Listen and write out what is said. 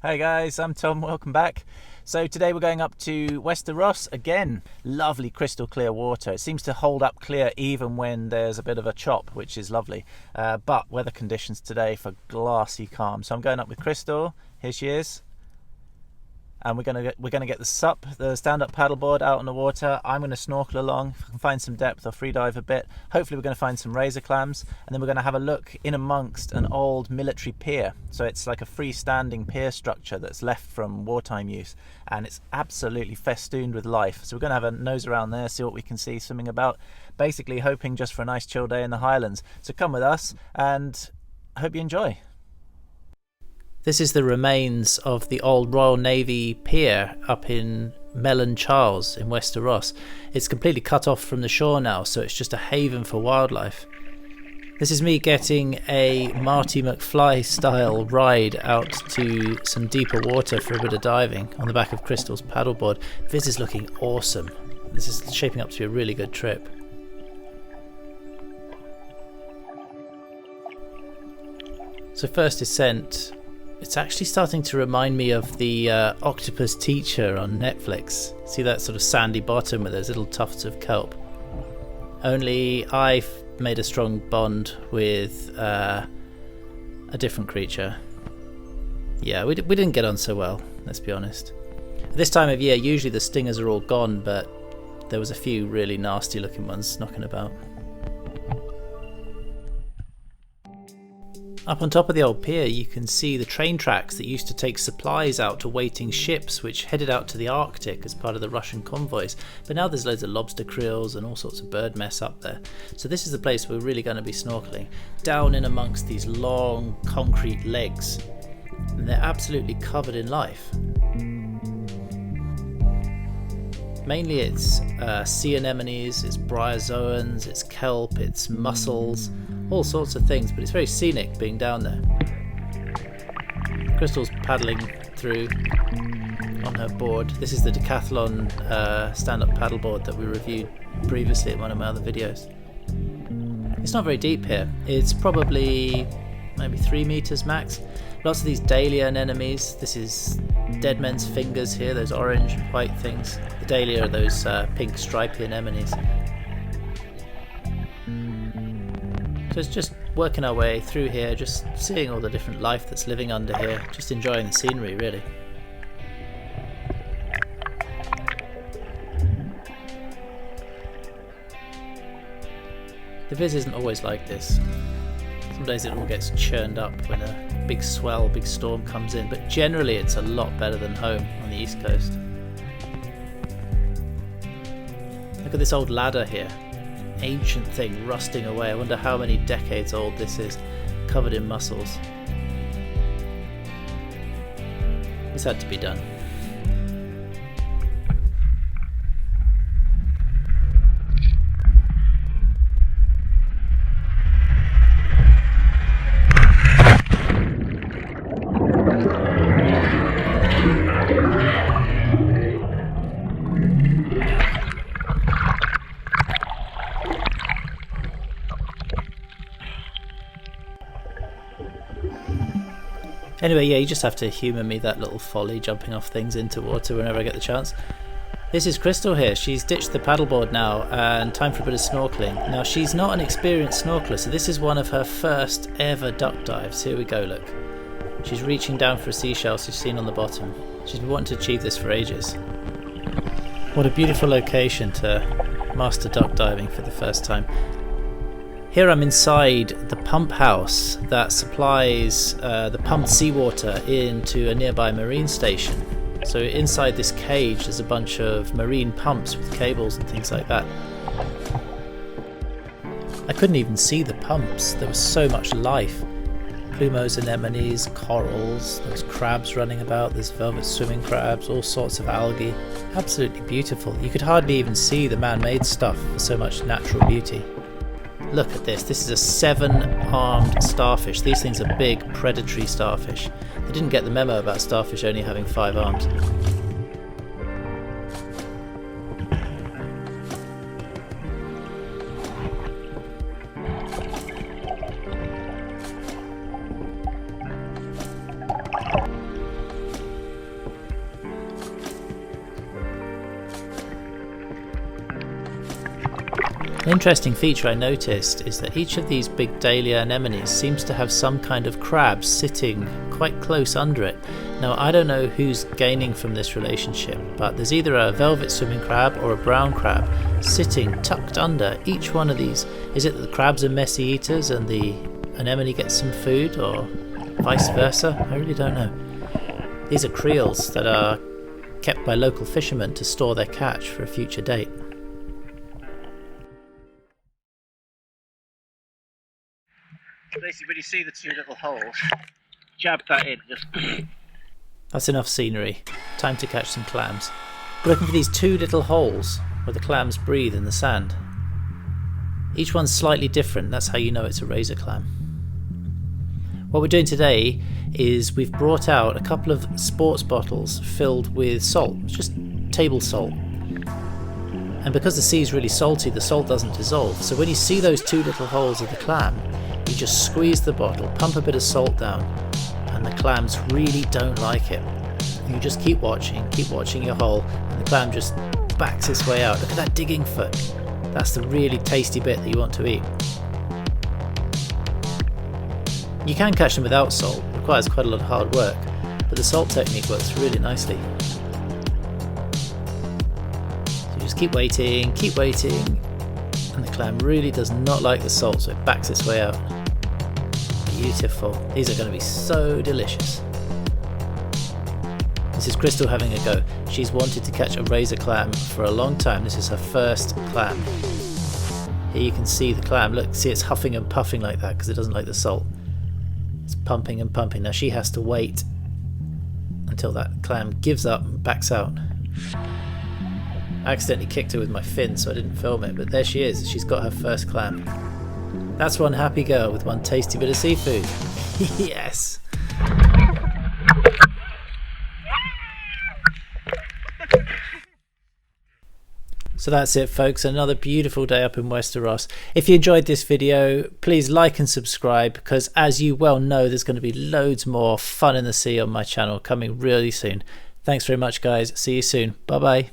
Hey guys, I'm Tom, welcome back. So today we're going up to Wester Ross again. Lovely crystal clear water. It seems to hold up clear even when there's a bit of a chop, which is lovely. But weather conditions today for glassy calm. So I'm going up with Crystal, here she is. And we're gonna get the SUP, the stand-up paddleboard, out on the water. I'm gonna snorkel along. If I can find some depth, I'll freedive a bit. Hopefully we're gonna find some razor clams, and then we're gonna have a look in amongst an old military pier. So it's like a freestanding pier structure that's left from wartime use, and it's absolutely festooned with life. So we're gonna have a nose around there, see what we can see swimming about. Basically hoping just for a nice chill day in the Highlands. So come with us, and I hope you enjoy. This is the remains of the old Royal Navy pier up in Melon Charles in Wester Ross. It's completely cut off from the shore now, so it's just a haven for wildlife. This is me getting a Marty McFly style ride out to some deeper water for a bit of diving on the back of Crystal's paddleboard. This is looking awesome. This is shaping up to be a really good trip. So first descent. It's actually starting to remind me of the Octopus Teacher on Netflix. See that sort of sandy bottom with those little tufts of kelp? Only I've made a strong bond with a different creature. Yeah, we didn't get on so well, let's be honest. At this time of year, usually the stingers are all gone, but there was a few really nasty looking ones knocking about. Up on top of the old pier you can see the train tracks that used to take supplies out to waiting ships which headed out to the Arctic as part of the Russian convoys, but now there's loads of lobster krills and all sorts of bird mess up there. So this is the place we're really going to be snorkeling, down in amongst these long concrete legs, and they're absolutely covered in life. Mainly it's sea anemones, it's bryozoans, it's kelp, it's mussels, all sorts of things, but it's very scenic being down there. Crystal's paddling through on her board. This is the Decathlon stand-up paddleboard that we reviewed previously in one of my other videos. It's not very deep here. It's probably maybe 3 meters max. Lots of these dahlia anemones. This is dead men's fingers here, those orange and white things. The dahlia are those pink stripy anemones. So it's just working our way through here, just seeing all the different life that's living under here, just enjoying the scenery really. The viz isn't always like this. Some days it all gets churned up when a big swell, big storm comes in, but generally it's a lot better than home on the east coast. Look at this old ladder here. Ancient thing rusting away. I wonder how many decades old this is, covered in mussels. This had to be done. Anyway, yeah, you just have to humour me, that little folly, jumping off things into water whenever I get the chance. This is Crystal here. She's ditched the paddleboard now and time for a bit of snorkeling. Now, she's not an experienced snorkeler, so this is one of her first ever duck dives. Here we go, look. She's reaching down for a seashell she's seen on the bottom. She's been wanting to achieve this for ages. What a beautiful location to master duck diving for the first time. Here I'm inside the pump house that supplies the pumped seawater into a nearby marine station. So inside this cage there's a bunch of marine pumps with cables and things like that. I couldn't even see the pumps, there was so much life. Plumose anemones, corals, there's crabs running about, there's velvet swimming crabs, all sorts of algae. Absolutely beautiful. You could hardly even see the man-made stuff for so much natural beauty. Look at this. This is a 7-armed starfish. These things are big, predatory starfish. They didn't get the memo about starfish only having 5 arms. interesting feature I noticed is that each of these big dahlia anemones seems to have some kind of crab sitting quite close under it. Now I don't know who's gaining from this relationship, but there's either a velvet swimming crab or a brown crab sitting tucked under each one of these. Is it that the crabs are messy eaters and the anemone gets some food, or vice versa? I really don't know. These are creels that are kept by local fishermen to store their catch for a future date. Basically, when you see the two little holes, jab that in. Just that's enough scenery. Time to catch some clams. We're looking for these two little holes where the clams breathe in the sand. Each one's slightly different. That's how you know it's a razor clam. What we're doing today is we've brought out a couple of sports bottles filled with salt. It's just table salt. And because the sea is really salty, the salt doesn't dissolve. So when you see those two little holes of the clam, you just squeeze the bottle, pump a bit of salt down, and the clams really don't like it. You just keep watching your hole, and the clam just backs its way out. Look at that digging foot. That's the really tasty bit that you want to eat. You can catch them without salt, it requires quite a lot of hard work, but the salt technique works really nicely. So just keep waiting, and the clam really does not like the salt, so it backs its way out. Beautiful. These are going to be so delicious. This is Crystal having a go. She's wanted to catch a razor clam for a long time. This is her first clam. Here you can see the clam. Look, see it's huffing and puffing like that because it doesn't like the salt. It's pumping and pumping. Now she has to wait until that clam gives up and backs out. I accidentally kicked her with my fin, so I didn't film it, but there she is. She's got her first clam. That's one happy girl with one tasty bit of seafood. Yes! So that's it, folks. Another beautiful day up in Wester Ross. If you enjoyed this video, please like and subscribe, because as you well know, there's going to be loads more fun in the sea on my channel coming really soon. Thanks very much, guys. See you soon. Bye bye.